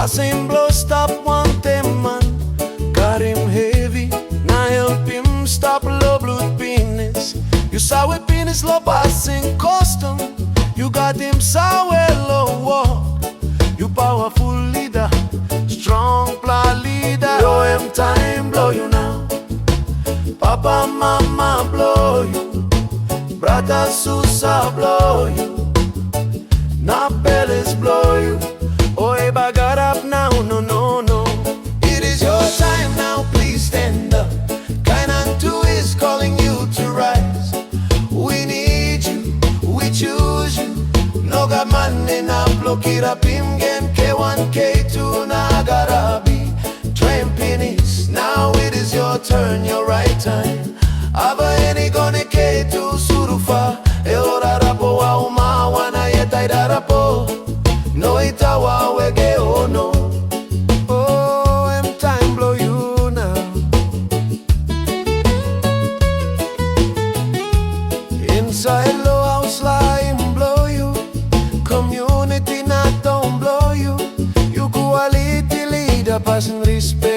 Taim Blo stop one them man, got him heavy. Now help him stop low blood penis. You saw with penis low passing custom. You got him sour low walk. You powerful leader, strong pla leader. Yo, him Taim Blo you now. Papa, mama blow you. Brother, Susa blow you. Now bellies blow you. Oh, Eba got up now, no, no, no. It is your time now, please stand up. Kainantu is calling you to rise. We need you, we choose you. No got man in a block it up him game. K1, K2, na Anabi. Taim Pinis, now it is your turn, your right time. Aba any gone K2 surufa. E ora rapo wa uma wana yeta idarapo. No itawa wege oh no. Oh, I'm Taim Blo you now. Inside low house line blow you. Community not don't blow you. You quality leader passing respect.